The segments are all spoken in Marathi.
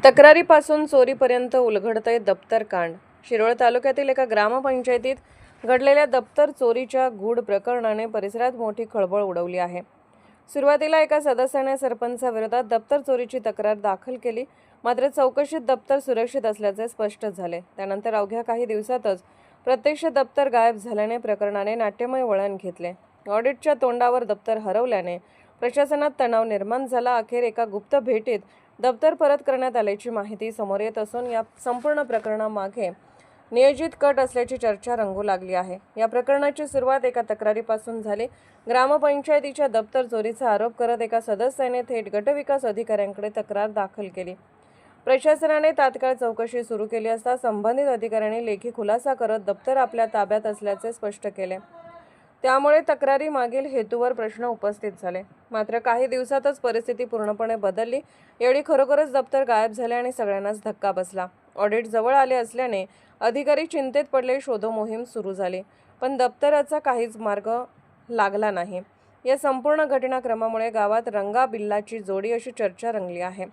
तक्रारीपासून चोरीपर्यंत उलगडतंय दप्तर कांड। शिरोळ तालुक्यातील एका ग्रामपंचायतीत घडलेल्या दप्तर चोरीच्या गूढ प्रकरणाने परिसरात मोठी खळबळ उडवली आहे। सुरुवातीला एका सदस्याने सरपंचाविरोधात दप्तर चोरीची तक्रार दाखल केली, मात्र चौकशीत दप्तर सुरक्षित असल्याचे स्पष्ट झाले। त्यानंतर अवघ्या काही दिवसातच प्रत्यक्ष दप्तर गायब झाल्याने प्रकरणाने नाट्यमय वळण घेतले। ऑडिटच्या तोंडावर दप्तर हरवल्याने प्रशासनात तणाव निर्माण झाला। अखेर एका गुप्त भेटीत दप्तर परत करण्यात आल्याची माहिती समोर येत असून या संपूर्ण प्रकरणामागे नियोजित कट असल्याची चर्चा रंगू लागली आहे। या प्रकरणाची सुरुवात एका तक्रारीपासून झाली। ग्रामपंचायतीच्या दप्तर चोरीचा आरोप करत एका सदस्याने थेट गटविकास अधिकाऱ्यांकडे तक्रार दाखल केली। प्रशासनाने तात्काळ चौकशी सुरू केली असता संबंधित अधिकाऱ्यांनी लेखी खुलासा करत दप्तर आपल्या ताब्यात असल्याचे स्पष्ट केले। त्यामुळे तक्रारी मागील हेतूवर प्रश्न उपस्थित झाले। मात्र काही दिवसातच परिस्थिती पूर्णपणे बदलली। एवढी खरोखरच दप्तर गायब झाले आणि सगळ्यांनाच धक्का बसला। ऑडिट जवळ आले असल्याने अधिकारी चिंतेत पडले। शोध मोहीम सुरू झाली, पण दप्तराचा काहीच मार्ग लागला नाही। या संपूर्ण घटनाक्रमामुळे गावात रंगाबिल्लाची जोडी अशी चर्चा रंगली आहे।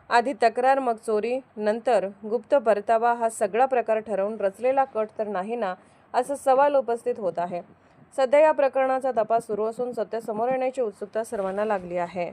आधी तक्रार, मग चोरी, नंतर गुप्त परतावा, हा सगळा प्रकार ठरवून रचलेला कट तर नाही ना, असा सवाल उपस्थित होत आहे। सध्या या प्रकरणाचा तपास सुरू असून सत्य समोर येण्याची उत्सुकता सर्वांना लागली आहे।